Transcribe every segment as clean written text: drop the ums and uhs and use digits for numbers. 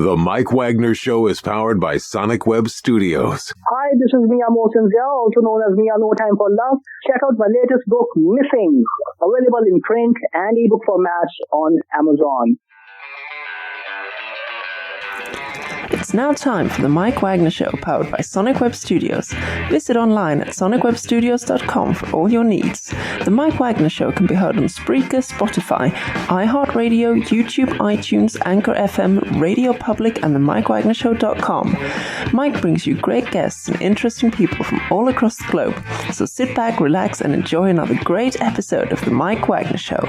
The Mike Wagner Show is powered by Sonic Web Studios. Hi, this is Mia Mosensia, also known as Mia No Time for Love. Check out my latest book, Missing, available in print and ebook formats on Amazon. It's now time for the Mike Wagner Show, powered by Sonic Web Studios. Visit online at sonicwebstudios.com for all your needs. The Mike Wagner Show can be heard on Spreaker, Spotify, iHeartRadio, YouTube, iTunes, Anchor FM, Radio Public, and themikewagnershow.com. Mike brings you great guests and interesting people from all across the globe. So sit back, relax, and enjoy another great episode of the Mike Wagner Show.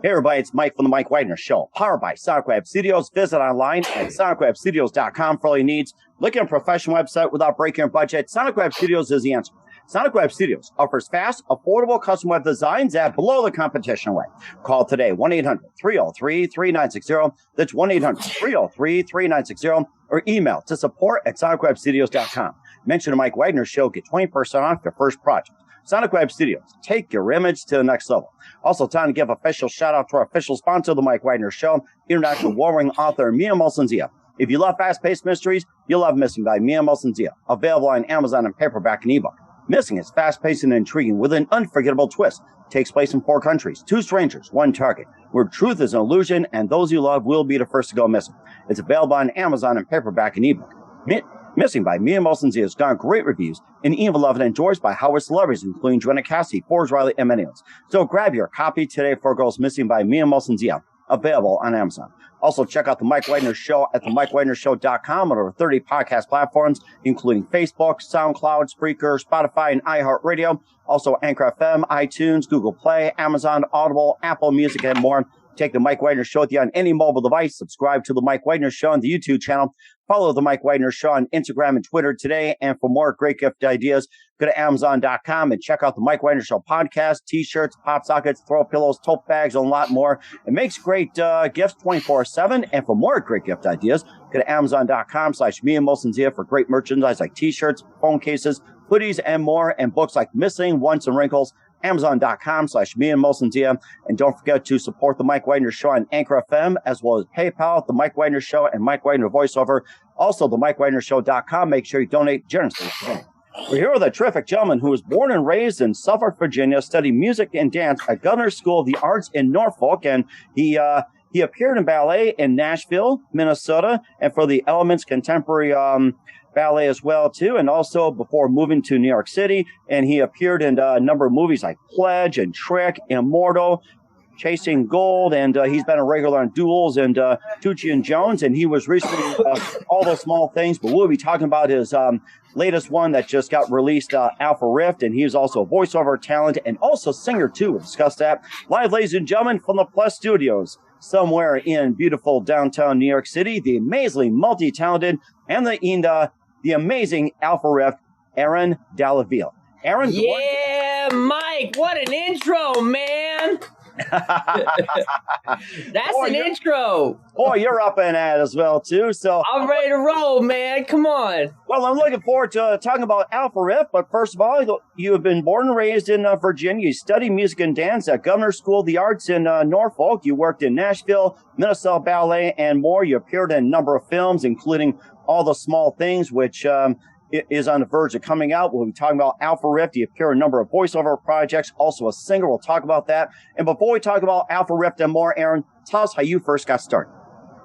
Hey everybody, it's Mike from the Mike Wagner Show, powered by Sonic Web Studios. Visit online at sonicwebstudios.com for all your needs. Looking at a professional website without breaking your budget? Sonic Web Studios is the answer. Sonic Web Studios offers fast, affordable custom web designs at below the competition rate. Call today, 1-800-303-3960. That's 1-800-303-3960. Or email to support@sonicwebstudios.com. Mention the Mike Wagner Show, get 20% off your first project. Sonic Web Studios, take your image to the next level. Also, time to give official shout out to our official sponsor of the Mike Wagner Show, international warring author Mia Mosensia. If you love fast-paced mysteries, you'll love Missing by Mia Mosensia, available on Amazon in paperback and ebook. Missing is fast-paced and intriguing with an unforgettable twist. It takes place in 4 countries, 2 strangers, 1 target, where truth is an illusion and those you love will be the first to go missing. It's available on Amazon in paperback and ebook. Missing by Mia Mosensia has gotten great reviews and even loved and enjoyed by Howard celebrities, including Joanna Cassidy, Forbes Riley, and many others. So grab your copy today before it goes missing by Mia Mosensia, available on Amazon. Also, check out the Mike Wagner Show at themikewagnershow.com on over 30 podcast platforms, including Facebook, SoundCloud, Spreaker, Spotify, and iHeartRadio. Also, Anchor FM, iTunes, Google Play, Amazon, Audible, Apple Music, and more. Take the Mike Wagner Show with you on any mobile device. Subscribe to the Mike Wagner Show on the YouTube channel. Follow the Mike Wagner Show on Instagram and Twitter today. And for more great gift ideas, go to Amazon.com and check out the Mike Wagner Show podcast, t-shirts, pop sockets, throw pillows, tote bags, and a lot more. It makes great gifts 24/7. And for more great gift ideas, go to Amazon.com/Mia Mosensia for great merchandise like t-shirts, phone cases, hoodies, and more, and books like Missing, Once, and Wrinkles. Amazon.com/Mia Mosensia. And don't forget to support the Mike Wagner Show on Anchor FM, as well as PayPal, the Mike Wagner Show, and Mike Wagner Voiceover. Also, the MikeWagnerShow.com. Make sure you donate generously. We're here with a terrific gentleman who was born and raised in Suffolk, Virginia, studied music and dance at Governor's School of the Arts in Norfolk, and he appeared in ballet in Nashville, Minnesota, and for the Elements Contemporary ballet as well too, and also before moving to New York City, and he appeared in a number of movies like Pledge and Trick, Immortal, Chasing Gold, and he's been a regular on Duels and Tucciandjones, and he was recently All Those Small Things, but we'll be talking about his latest one that just got released, alpharift, and he's also a voiceover talent and also singer too. We'll discuss that live, ladies and gentlemen, from the Plus Studios somewhere in beautiful downtown New York City, the amazingly multi-talented and the amazing alpharift, Aaron Dalla Villa. Aaron, yeah, Mike, what an intro, man. That's an intro. Boy, you're up in that as well, too. So I'm ready to roll, man. Come on. Well, I'm looking forward to talking about alpharift. But first of all, you have been born and raised in Virginia. You studied music and dance at Governor's School of the Arts in Norfolk. You worked in Nashville, Minnesota Ballet, and more. You appeared in a number of films, including All the Small Things, which is on the verge of coming out. We'll be talking about alpharift. You appear in a number of voiceover projects, also a singer. We'll talk about that. And before we talk about alpharift and more, Aaron, tell us how you first got started.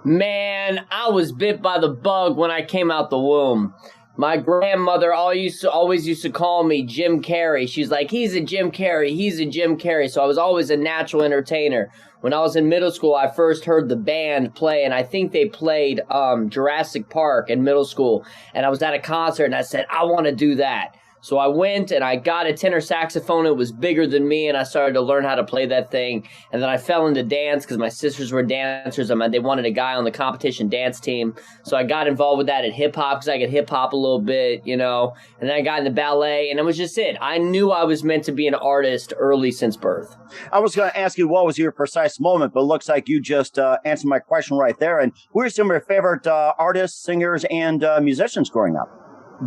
Man, I was bit by the bug when I came out the womb. My grandmother always used to call me Jim Carrey. She's like, he's a Jim Carrey, he's a Jim Carrey. So I was always a natural entertainer. When I was in middle school, I first heard the band play, and I think they played Jurassic Park in middle school. And I was at a concert, and I said, I want to do that. So I went and I got a tenor saxophone. It was bigger than me, and I started to learn how to play that thing. And then I fell into dance because my sisters were dancers. They wanted a guy on the competition dance team. So I got involved with that at hip-hop because I could hip-hop a little bit, you know. And then I got into ballet, and it was just it. I knew I was meant to be an artist early since birth. I was going to ask you what was your precise moment, but it looks like you just answered my question right there. And who are some of your favorite artists, singers, and musicians growing up?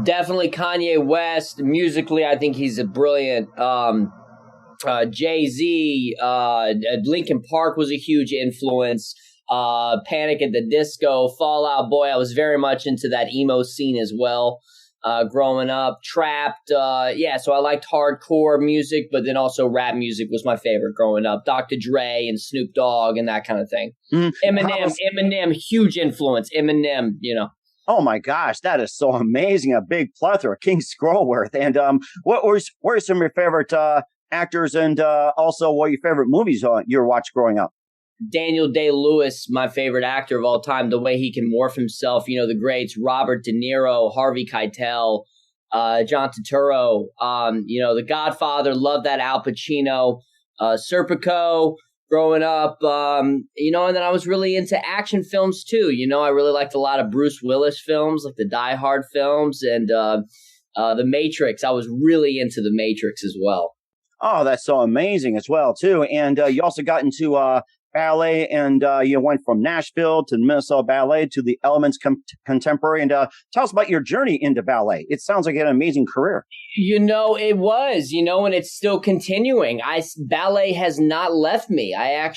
Definitely Kanye West. Musically, I think he's a brilliant Jay-Z, Linkin Park was a huge influence. Panic at the Disco, Fall Out Boy. I was very much into that emo scene as well. Growing up, Trapped. So I liked hardcore music, but then also rap music was my favorite growing up. Dr. Dre and Snoop Dogg and that kind of thing. Eminem, huge influence. Eminem, Oh my gosh, that is so amazing! A big plethora, King Scrollworth. And what were some of your favorite actors, and also what are your favorite movies you watched growing up? Daniel Day-Lewis, my favorite actor of all time, the way he can morph himself, the greats, Robert De Niro, Harvey Keitel, John Turturro, The Godfather, love that, Al Pacino, Serpico, growing up, and then I was really into action films too. I really liked a lot of Bruce Willis films, like the Die Hard films, and The Matrix. I was really into The Matrix as well. Oh, that's so amazing as well too. And you also got into ballet, and you went from Nashville to the Minnesota Ballet to the Elements Contemporary. And tell us about your journey into ballet. It sounds like an amazing career. It was, and it's still continuing. Ballet has not left me. I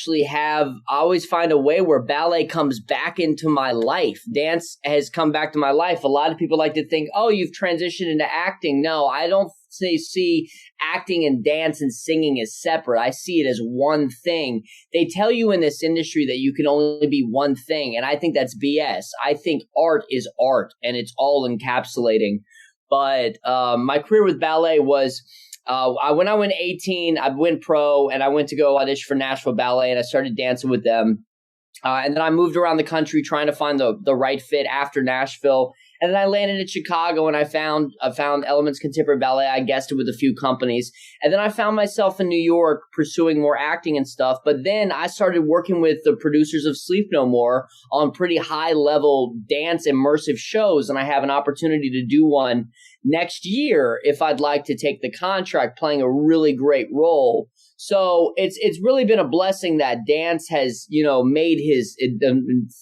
always find a way where ballet comes back into my life. Dance has come back to my life. A lot of people like to think, oh, you've transitioned into acting. No, I don't see acting and dance and singing as separate. I see it as one thing. They tell you in this industry that you can only be one thing, and I think that's BS. I think art is art, and it's all encapsulating. But my career with ballet was, when I went 18, I went pro, and I went to go audition for Nashville Ballet, and I started dancing with them. And then I moved around the country trying to find the right fit after Nashville. And then I landed in Chicago, and I found Elements Contemporary Ballet. I guested with a few companies. And then I found myself in New York pursuing more acting and stuff. But then I started working with the producers of Sleep No More on pretty high-level dance immersive shows. And I have an opportunity to do one next year if I'd like to take the contract, playing a really great role. So it's really been a blessing that dance has, made his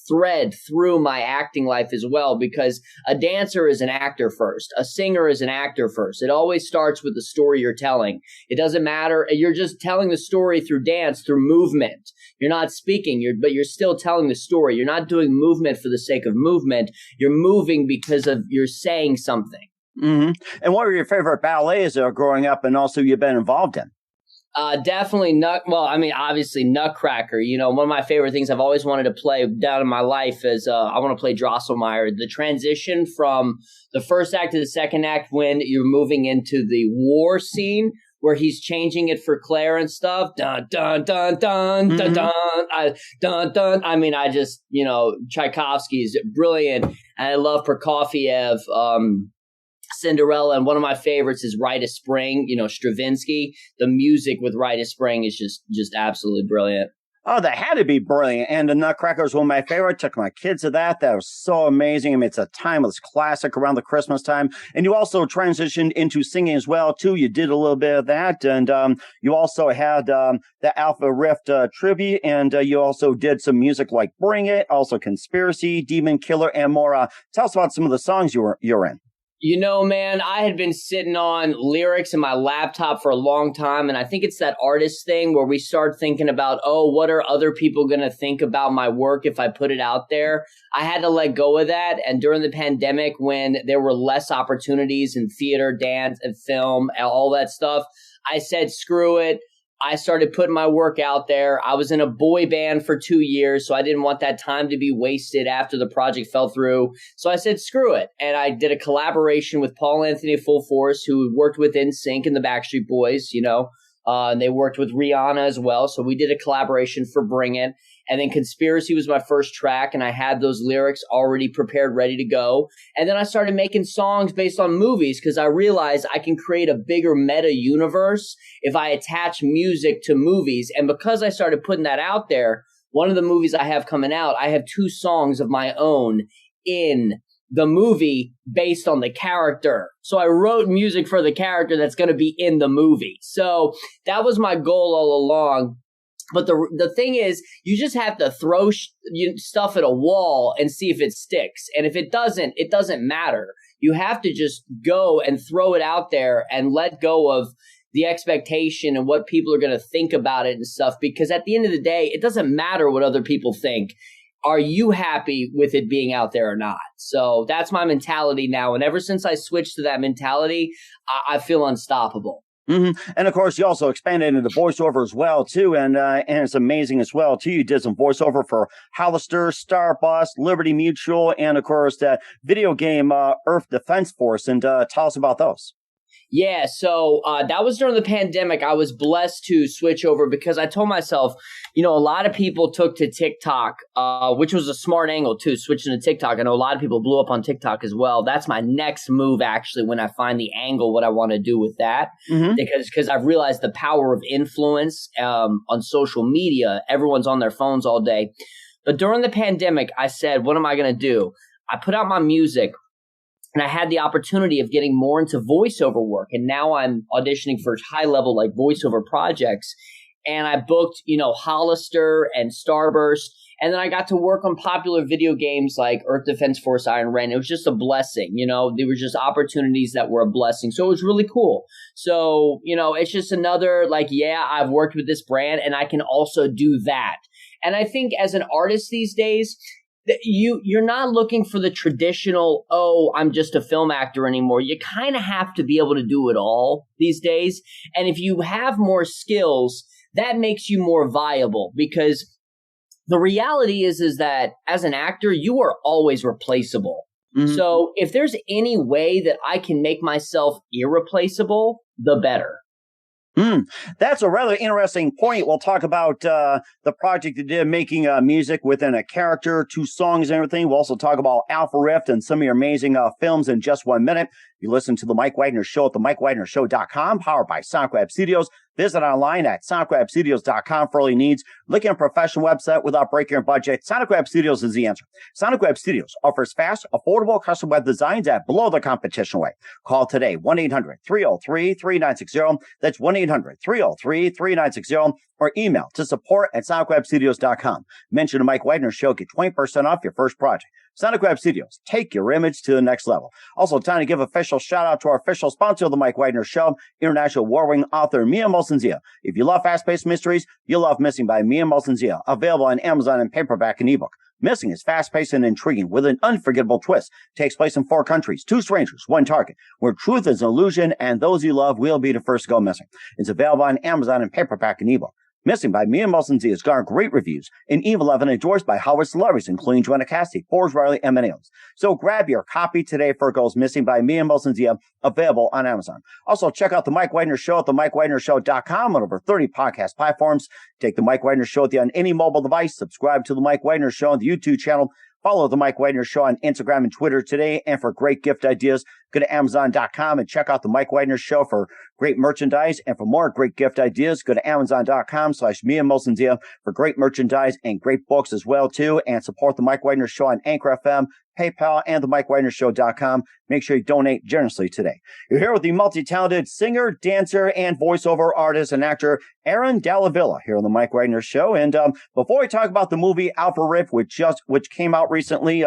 thread through my acting life as well, because a dancer is an actor first. A singer is an actor first. It always starts with the story you're telling. It doesn't matter. You're just telling the story through dance, through movement. You're not speaking, but you're still telling the story. You're not doing movement for the sake of movement. You're moving because you're saying something. Mm-hmm. And what were your favorite ballets growing up, and also you've been involved in? Definitely obviously Nutcracker. One of my favorite things I've always wanted to play down in my life is I want to play Drosselmeyer. The transition from the first act to the second act, when you're moving into the war scene where he's changing it for Claire and stuff. Dun, dun, dun, dun, dun, dun, dun, dun. I just, Tchaikovsky's brilliant. And I love Prokofiev, Cinderella, and one of my favorites is Rite of Spring, Stravinsky. The music with Rite of Spring is just absolutely brilliant. Oh, that had to be brilliant. And the Nutcracker is one of my favorite. Took my kids to that. That was so amazing. It's a timeless classic around the Christmas time. And you also transitioned into singing as well, too. You did a little bit of that. And you also had the alpharift tribute. And you also did some music like Bring It, also Conspiracy, Demonkiller, and more. Tell us about some of the songs you're in. Man, I had been sitting on lyrics in my laptop for a long time, and I think it's that artist thing where we start thinking about, what are other people going to think about my work if I put it out there? I had to let go of that, and during the pandemic, when there were less opportunities in theater, dance, and film, and all that stuff, I said, screw it. I started putting my work out there. I was in a boy band for 2 years, so I didn't want that time to be wasted after the project fell through. So I said, screw it. And I did a collaboration with Paul Anthony of Full Force, who worked with NSYNC and the Backstreet Boys, and they worked with Rihanna as well. So we did a collaboration for Bring It. And then Conspiracy was my first track, and I had those lyrics already prepared, ready to go. And then I started making songs based on movies, because I realized I can create a bigger meta universe if I attach music to movies. And because I started putting that out there, one of the movies I have coming out, I have 2 songs of my own in the movie based on the character. So I wrote music for the character that's going to be in the movie. So that was my goal all along. But the thing is, you just have to throw stuff at a wall and see if it sticks. And if it doesn't matter. You have to just go and throw it out there and let go of the expectation and what people are going to think about it and stuff. Because at the end of the day, it doesn't matter what other people think. Are you happy with it being out there or not? So that's my mentality now. And ever since I switched to that mentality, I feel unstoppable. Mm-hmm. And of course, you also expanded into voiceover as well, too. And it's amazing as well, too. You did some voiceover for Hollister, Starbus, Liberty Mutual, and of course, the video game Earth Defense Force. And tell us about those. Yeah, so that was during the pandemic. I was blessed to switch over because I told myself, a lot of people took to TikTok, which was a smart angle too, switching to TikTok. I know a lot of people blew up on TikTok as well. That's my next move, actually, when I find the angle, what I want to do with that. Mm-hmm. Because I've realized the power of influence on social media. Everyone's on their phones all day. But during the pandemic, I said, what am I going to do? I put out my music. And I had the opportunity of getting more into voiceover work. And now I'm auditioning for high-level like voiceover projects. And I booked, Hollister and Starburst. And then I got to work on popular video games like Earth Defense Force, Iron Ren. It was just a blessing. They were just opportunities that were a blessing. So it was really cool. So, it's just another I've worked with this brand and I can also do that. And I think as an artist these days, you're not looking for the traditional, I'm just a film actor anymore. You kind of have to be able to do it all these days. And if you have more skills, that makes you more viable because the reality is that as an actor, you are always replaceable. Mm-hmm. So if there's any way that I can make myself irreplaceable, the better. That's a rather interesting point. We'll talk about the project you did, making music within a character, 2 songs and everything. We'll also talk about alpharift and some of your amazing films in just 1 minute. You listen to The Mike Wagner Show at themikewagnershow.com, powered by Sonic Web Studios. Visit online at sonicwebstudios.com for all your needs. Looking at a professional website without breaking your budget? Sonic Web Studios is the answer. Sonic Web Studios offers fast, affordable custom web designs at below the competition rate. Call today, 1-800-303-3960. That's 1-800-303-3960. Or email to support@sonicwebstudios.com. Mention the Mike Wagner Show. Get 20% off your first project. Sonic Web Studios. Take your image to the next level. Also, time to give official shout out to our official sponsor of the Mike Wagner Show, international award-winning author Mia Molson-Zia. If you love fast-paced mysteries, you'll love Missing by Mia Molson-Zia. Available on Amazon in paperback and ebook. Missing is fast-paced and intriguing with an unforgettable twist. Takes place in 4 countries, 2 strangers, 1 target, where truth is an illusion and those you love will be the first to go missing. It's available on Amazon in paperback and ebook. Missing by Mia Molson-Zia has garnered great reviews and even 11 endorsed by Howard celebrities, including Joanna Cassidy, Forbes Riley, and many others. So grab your copy today for Goes Missing by Mia Molson-Zia, available on Amazon. Also, check out The Mike Wagner Show at themikewagnershow.com on over 30 podcast platforms. Take The Mike Wagner Show on any mobile device. Subscribe to The Mike Wagner Show on the YouTube channel. Follow The Mike Wagner Show on Instagram and Twitter today. And for great gift ideas, go to Amazon.com and check out The Mike Wagner Show for great merchandise. And for more great gift ideas, go to Amazon.com/Mia Molson-Zia for great merchandise and great books as well, too. And support The Mike Wagner Show on Anchor FM, PayPal, and themikewagnershow.com. Make sure you donate generously today. You're here with the multi-talented singer, dancer, and voiceover artist and actor Aaron Dalla Villa here on the Mike Wagner Show. And before we talk about the movie alpharift, which came out recently,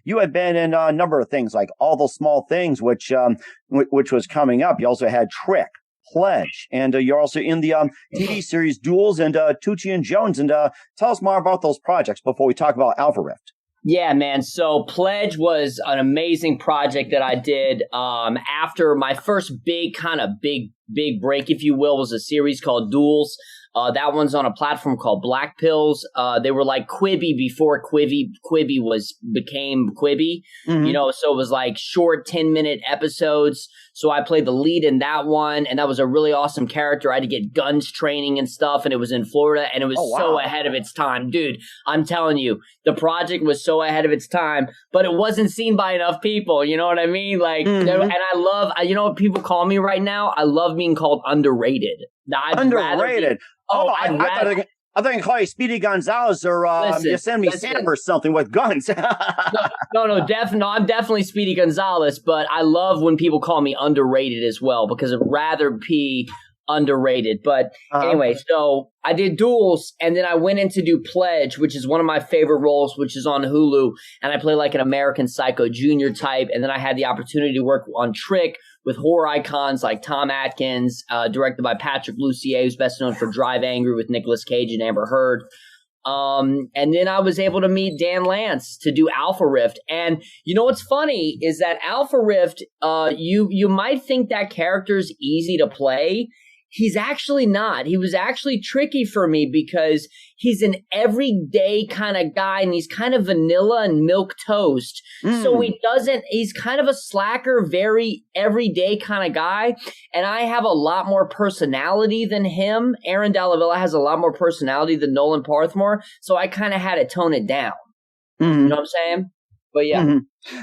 you had been in a number of things like All Those Small Things, which was coming up. You also had Trick, Pledge, and you're also in the TV series Duels and Tucciandjones. And tell us more about those projects before we talk about alpharift. Yeah, man. So Pledge was an amazing project that I did after my first big break, if you will, was a series called Duels. That one's on a platform called Black Pills. They were like Quibi before Quibi became Quibi, so it was like short 10-minute episodes. So I played the lead in that one, and that was a really awesome character. I had to get guns training and stuff, and it was in Florida, and it was so ahead of its time. Dude, I'm telling you, the project was so ahead of its time, but it wasn't seen by enough people, you know what I mean? And I love, you know what people call me right now? I love being called underrated. Underrated? I thought you call you Speedy Gonzalez or Yosemite Sam or something with guns. No, I'm definitely Speedy Gonzalez, but I love when people call me underrated as well because I'd rather be underrated. But anyway, so I did Duels, and then I went in to do Pledge, which is one of my favorite roles, which is on Hulu. And I play like an American Psycho Junior type. And then I had the opportunity to work on Trick with horror icons like Tom Atkins, directed by Patrick Lussier, who's best known for Drive Angry with Nicolas Cage and Amber Heard. And then I was able to meet Dan Lance to do alpharift. And you know what's funny is that alpharift, you might think that character's easy to play. He's actually not. He was actually tricky for me because he's an everyday kind of guy, and he's kind of vanilla and milk toast. So he's kind of a slacker, very everyday kind of guy. And I have a lot more personality than him. Aaron Dalla Villa has a lot more personality than Nolan Parthmore. So I kind of had to tone it down. You know what I'm saying? But yeah.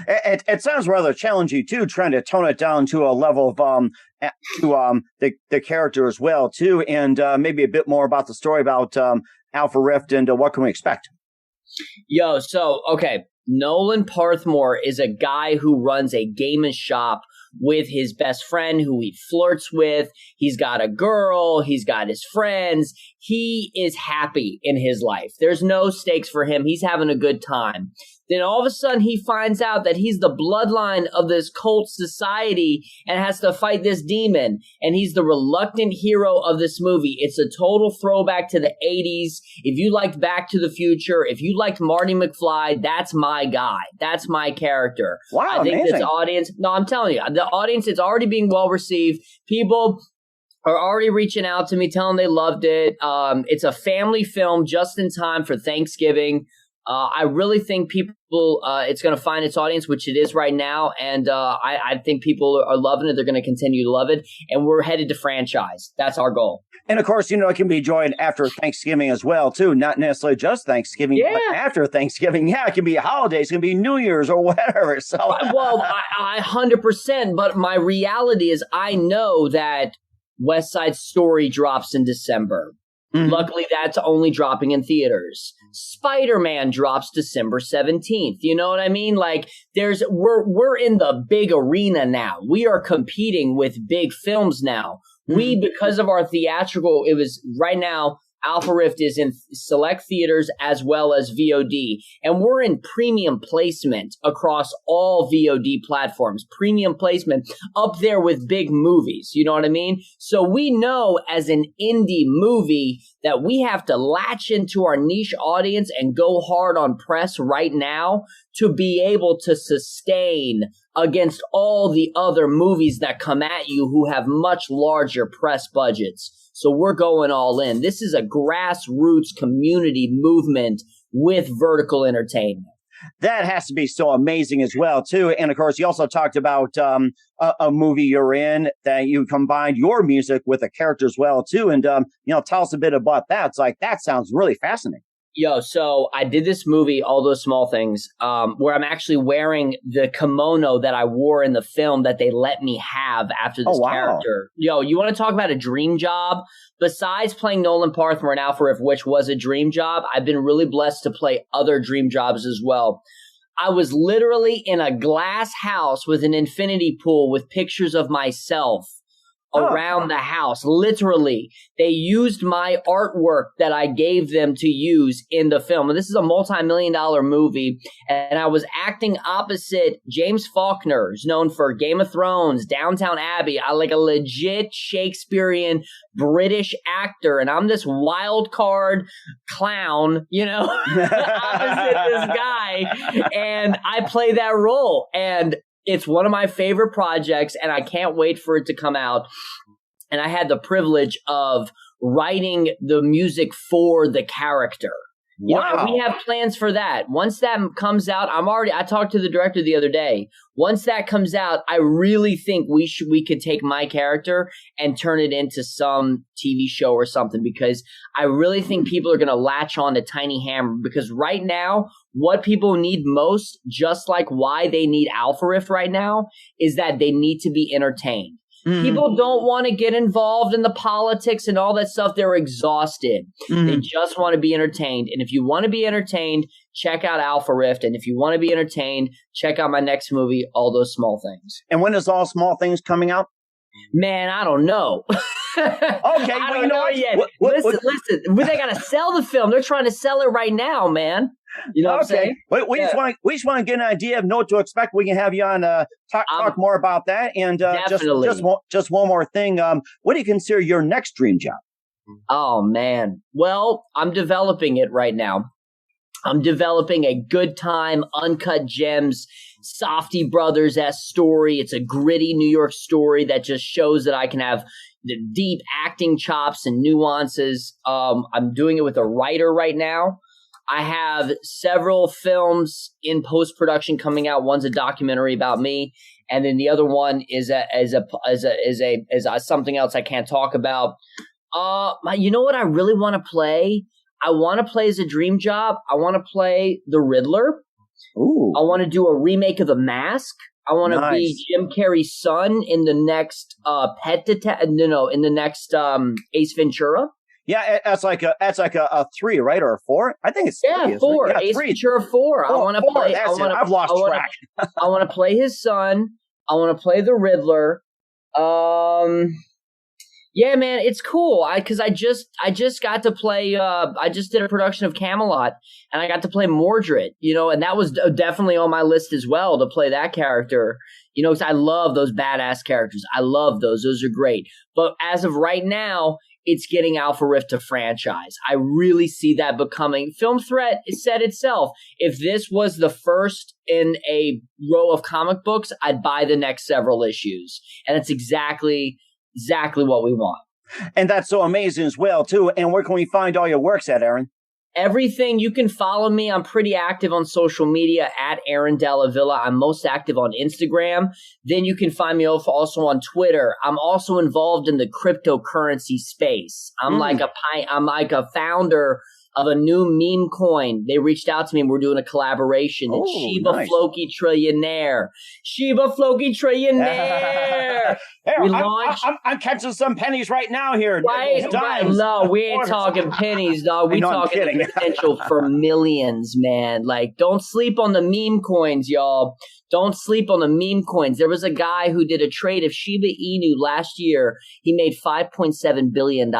It sounds rather challenging too, trying to tone it down to a level of the character as well too, and maybe a bit more about the story about alpharift and what can we expect. Okay, Nolan Parthmore is a guy who runs a gaming shop with his best friend who he flirts with. He's got a girl. He's got his friends. He is happy in his life. There's no stakes for him. He's having a good time. Then all of a sudden he finds out that he's the bloodline of this cult society and has to fight this demon. And he's the reluctant hero of this movie. It's a total throwback to the 80s. If you liked Back to the Future, if you liked Marty McFly, that's my guy. That's my character. Wow, I think amazing. this audience, no, I'm telling you, the audience is already being well received. People are already reaching out to me, telling they loved it. It's a family film just in time for Thanksgiving. I really think people, it's going to find its audience, which it is right now. And I think people are loving it. They're going to continue to love it. And we're headed to franchise. That's our goal. And of course, it can be enjoyed after Thanksgiving as well, too. Not necessarily just Thanksgiving, but after Thanksgiving. Yeah, it can be holidays. It can be New Year's or whatever. So, well, I 100%. But my reality is I know that West Side Story drops in December. Luckily, that's only dropping in theaters. Spider-Man drops December 17th. You know what I mean? Like, we're in the big arena now. We are competing with big films now. We, because of our theatrical, it was right now, alpharift is in select theaters as well as VOD. And we're in premium placement across all VOD platforms. Premium placement up there with big movies. You know what I mean? So we know as an indie movie that we have to latch into our niche audience and go hard on press right now to be able to sustain against all the other movies that come at you who have much larger press budgets. So we're going all in. This is a grassroots community movement with vertical entertainment. That has to be so amazing as well, too. And of course, you also talked about a movie you're in that you combined your music with a character as well, too. And, tell us a bit about that. It's like, that sounds really fascinating. So I did this movie, All Those Small Things, where I'm actually wearing the kimono that I wore in the film that they let me have after this character. You want to talk about a dream job? Besides playing Nolan Parthmore in alpharift, which was a dream job, I've been really blessed to play other dream jobs as well. I was literally in a glass house with an infinity pool with pictures of myself around the house. Literally, they used my artwork that I gave them to use in the film. And this is a multi-million-dollar movie. And I was acting opposite James Faulkner, who's known for Game of Thrones, Downton Abbey. I like a legit Shakespearean British actor. And I'm this wild card clown, opposite this guy. And I play that role. And it's one of my favorite projects, and I can't wait for it to come out. And I had the privilege of writing the music for the character. Wow. We have plans for that. Once that comes out, I talked to the director the other day. Once that comes out, I really think we could take my character and turn it into some TV show or something, because I really think people are going to latch on to Tiny Hammer, because right now, what people need most, just like why they need alpharift right now, is that they need to be entertained. People don't want to get involved in the politics and all that stuff. They're exhausted. They just want to be entertained. And if you want to be entertained, check out alpharift. And if you want to be entertained, check out my next movie, All Those Small Things. And when is All Small Things coming out? Man, I don't know. I don't know yet. Listen. They got to sell the film. They're trying to sell it right now, man. You know what I'm saying? We just want to get an idea of what to expect. We can have you on talk more about that. And just one more thing. What do you consider your next dream job? Oh man. Well, I'm developing it right now. I'm developing a good time, uncut gems, Safdie Brothers-esque story. It's a gritty New York story that just shows that I can have the deep acting chops and nuances. I'm doing it with a writer right now. I have several films in post-production coming out. One's a documentary about me, and then the other one is something else I can't talk about. You know what I really want to play? I want to play as a dream job. I want to play the Riddler. Ooh. I want to do a remake of The Mask. I want to be Jim Carrey's son in the next in the next Ace Ventura. Yeah, that's like a 3, right, or a 4? I think it's 3, 4. Yeah, Ace 3. Ventura 4. I want to play. I've lost track. I want to play his son. I want to play the Riddler. Yeah, man, it's cool. Because I just got to play. I just did a production of Camelot, and I got to play Mordred. And that was definitely on my list as well to play that character. Because I love those badass characters. I love those. Those are great. But as of right now, it's getting alpharift to franchise. I really see that becoming. Film Threat said itself. If this was the first in a row of comic books, I'd buy the next several issues, and it's exactly what we want. And that's so amazing as well, too. And where can we find all your works at, Aaron? Everything. You can follow me. I'm pretty active on social media at Aaron Dalla Villa. I'm most active on Instagram. Then you can find me also on Twitter. I'm also involved in the cryptocurrency space. I'm like a founder of a new meme coin. They reached out to me and we're doing a collaboration. It's Shiba Floki Trillionaire. Shiba Floki Trillionaire. We launched. I'm catching some pennies right now here. Right? No, we ain't talking pennies, dog. We talking the potential for millions, man. Like, don't sleep on the meme coins, y'all. Don't sleep on the meme coins. There was a guy who did a trade of Shiba Inu last year. He made $5.7 billion.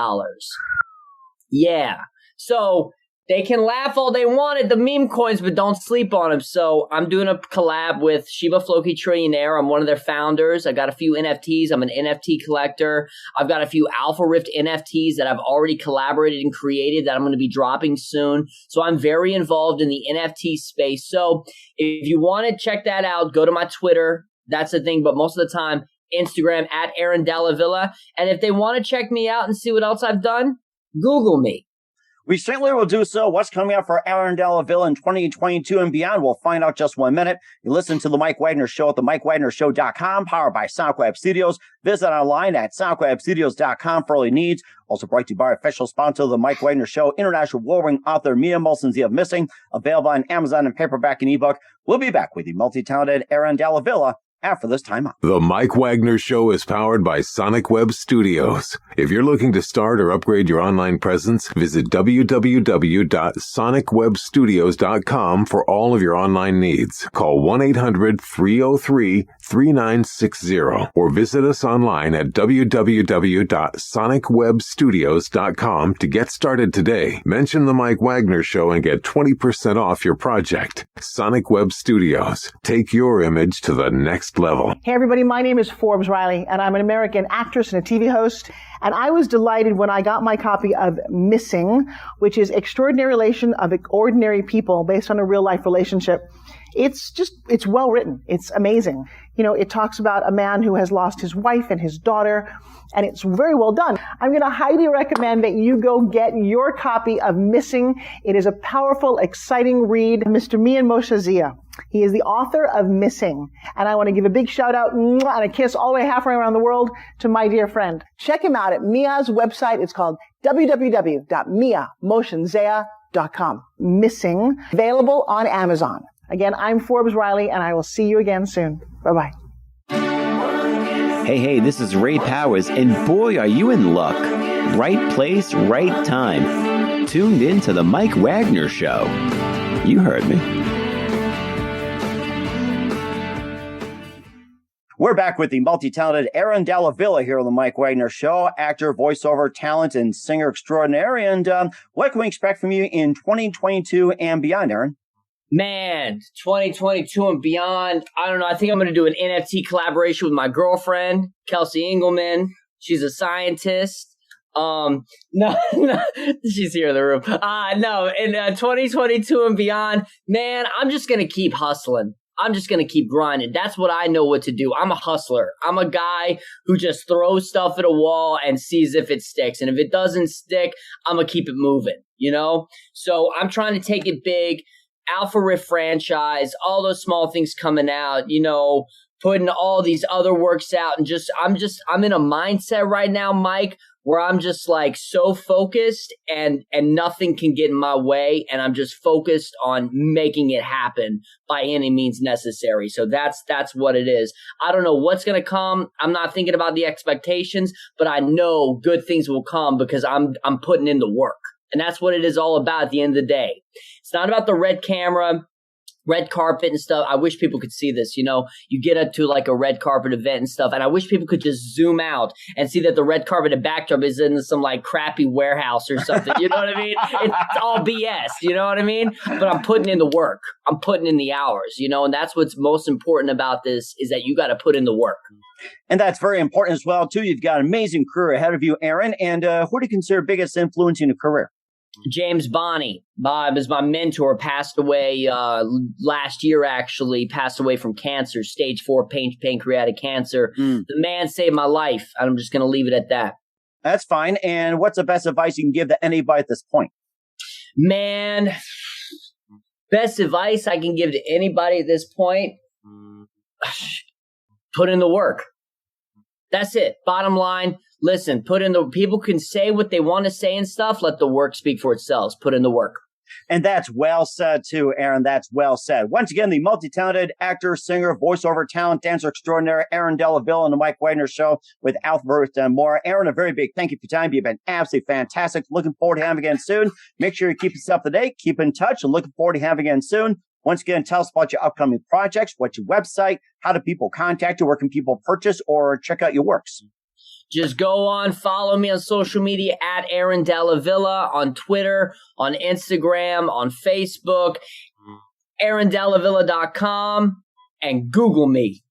Yeah. So they can laugh all they want at the meme coins, but don't sleep on them. So I'm doing a collab with Shiba Floki Trillionaire. I'm one of their founders. I got a few NFTs. I'm an NFT collector. I've got a few alpharift NFTs that I've already collaborated and created that I'm going to be dropping soon. So I'm very involved in the NFT space. So if you want to check that out, go to my Twitter. That's the thing. But most of the time, Instagram at Aaron Dalla Villa. And if they want to check me out and see what else I've done, Google me. We certainly will do so. What's coming up for Aaron Dalla Villa in 2022 and beyond, we'll find out just 1 minute. You listen to The Mike Wagner Show at themikewagnershow.com, powered by SoundCloud Studios. Visit online at soundcloudstudios.com for all your needs. Also brought to you by official sponsor of The Mike Wagner Show, international warring author Mia Molson's of Missing, available on Amazon and paperback and ebook. We'll be back with the multi-talented Aaron Dalla Villa after this time out. The Mike Wagner Show is powered by Sonic Web Studios. If you're looking to start or upgrade your online presence, visit www.sonicwebstudios.com for all of your online needs. Call 1-800-303-3960 or visit us online at www.sonicwebstudios.com to get started today. Mention The Mike Wagner Show and get 20% off your project. Sonic Web Studios. Take your image to the next level. Hey everybody, my name is Forbes Riley and I'm an American actress and a TV host, and I was delighted when I got my copy of Missing, which is Extraordinary Relation of Ordinary People based on a real life relationship. It's well written. It's amazing. It talks about a man who has lost his wife and his daughter, and it's very well done. I'm going to highly recommend that you go get your copy of Missing. It is a powerful, exciting read. Mr. Mian Moshe Zia. He is the author of Missing. And I want to give a big shout out and a kiss all the way halfway around the world to my dear friend. Check him out at Mia's website. It's called www.miamotionzea.com. Missing. Available on Amazon. Again, I'm Forbes Riley, and I will see you again soon. Bye-bye. Hey, this is Ray Powers, and boy, are you in luck. Right place, right time. Tuned in to The Mike Wagner Show. You heard me. We're back with the multi-talented Aaron Dalla Villa here on the Mike Wagner Show, actor, voiceover talent, and singer extraordinary. And what can we expect from you in 2022 and beyond, Aaron? Man, 2022 and beyond. I don't know. I think I'm going to do an NFT collaboration with my girlfriend, Kelsey Engelman. She's a scientist. No, she's here in the room. No, in 2022 and beyond, man, I'm just going to keep hustling. I'm just going to keep grinding. That's what I know what to do. I'm a hustler. I'm a guy who just throws stuff at a wall and sees if it sticks. And if it doesn't stick, I'm going to keep it moving, you know? So I'm trying to take it big. Alpharift franchise, all those small things coming out, you know, putting all these other works out. And I'm in a mindset right now, Mike, where I'm just like so focused and nothing can get in my way. And I'm just focused on making it happen by any means necessary. So that's what it is. I don't know what's going to come. I'm not thinking about the expectations, but I know good things will come because I'm putting in the work. And that's what it is all about at the end of the day. It's not about the red camera, red carpet and stuff. I wish people could see this. You know, you get up to like a red carpet event and stuff, and I wish people could just zoom out and see that the red carpet backdrop is in some like crappy warehouse or something. You know what I mean? It's all BS. You know what I mean? But I'm putting in the work. I'm putting in the hours, you know, and that's what's most important about this is that you got to put in the work. And that's very important as well, too. You've got an amazing career ahead of you, Aaron. And who do you consider biggest influence in your career? James Bonney. Bob is my mentor, passed away last year, actually, passed away from cancer, stage 4 pancreatic cancer. The man saved my life. I'm just going to leave it at that. That's fine. And what's the best advice you can give to anybody at this point? Man, best advice I can give to anybody at this point, put in the work. That's it. Bottom line. Listen, people can say what they want to say and stuff. Let the work speak for itself. Put in the work. And that's well said, too, Aaron. That's well said. Once again, the multi-talented actor, singer, voiceover talent, dancer extraordinary, Aaron Dalla Villa on the Mike Wagner Show with alpharift and more. Aaron, a very big thank you for your time. You've been absolutely fantastic. Looking forward to having you again soon. Make sure you keep yourself up to date. Keep in touch. And looking forward to having you again soon. Once again, tell us about your upcoming projects. What's your website? How do people contact you? Where can people purchase or check out your works? Just go on, follow me on social media at Aaron Dalla Villa, on Twitter, on Instagram, on Facebook, aarondallavilla.com, and Google me.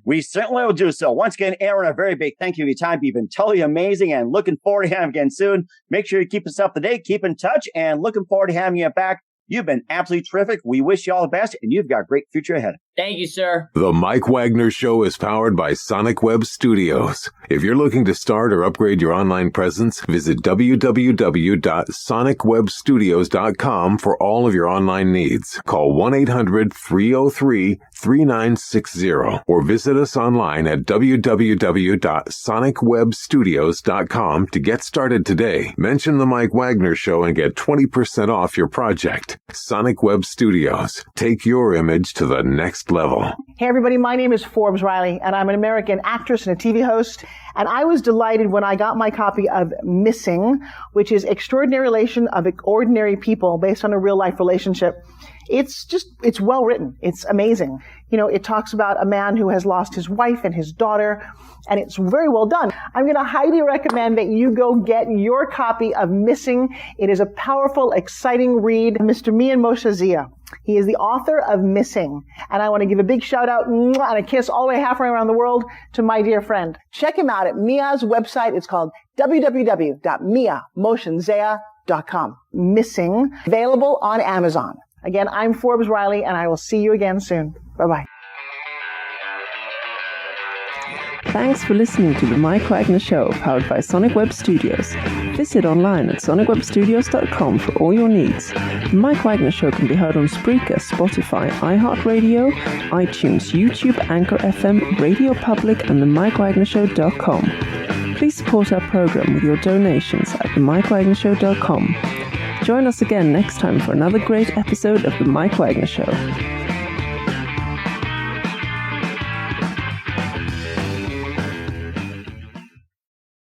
We certainly will do so. Once again, Aaron, a very big thank you for your time. You've been totally amazing and looking forward to having you again soon. Make sure you keep us up to date, keep in touch, and looking forward to having you back. You've been absolutely terrific. We wish you all the best, and you've got a great future ahead. Thank you, sir. The Mike Wagner Show is powered by Sonic Web Studios. If you're looking to start or upgrade your online presence, visit www.sonicwebstudios.com for all of your online needs. Call 1-800-303-3960 or visit us online at www.sonicwebstudios.com to get started today. Mention the Mike Wagner Show and get 20% off your project. Sonic Web Studios. Take your image to the next level. Hey everybody, my name is Forbes Riley, and I'm an American actress and a TV host. And I was delighted when I got my copy of Missing, which is Extraordinary Relation of Ordinary People based on a real life relationship. It's well written. It's amazing. You know, it talks about a man who has lost his wife and his daughter, and it's very well done. I'm going to highly recommend that you go get your copy of Missing. It is a powerful, exciting read. Mr. Mian Moshe Zia. He is the author of Missing. And I want to give a big shout out and a kiss all the way halfway around the world to my dear friend. Check him out at Mia's website. It's called www.miamoshenzea.com. Missing. Available on Amazon. Again, I'm Forbes Riley, and I will see you again soon. Bye-bye. Thanks for listening to The Mike Wagner Show, powered by Sonic Web Studios. Visit online at sonicwebstudios.com for all your needs. The Mike Wagner Show can be heard on Spreaker, Spotify, iheartradio, iTunes, YouTube, Anchor FM, Radio Public, and themikewagnershow.com. Please support our program with your donations at themikewagnershow.com. Join us again next time for another great episode of The Mike Wagner Show.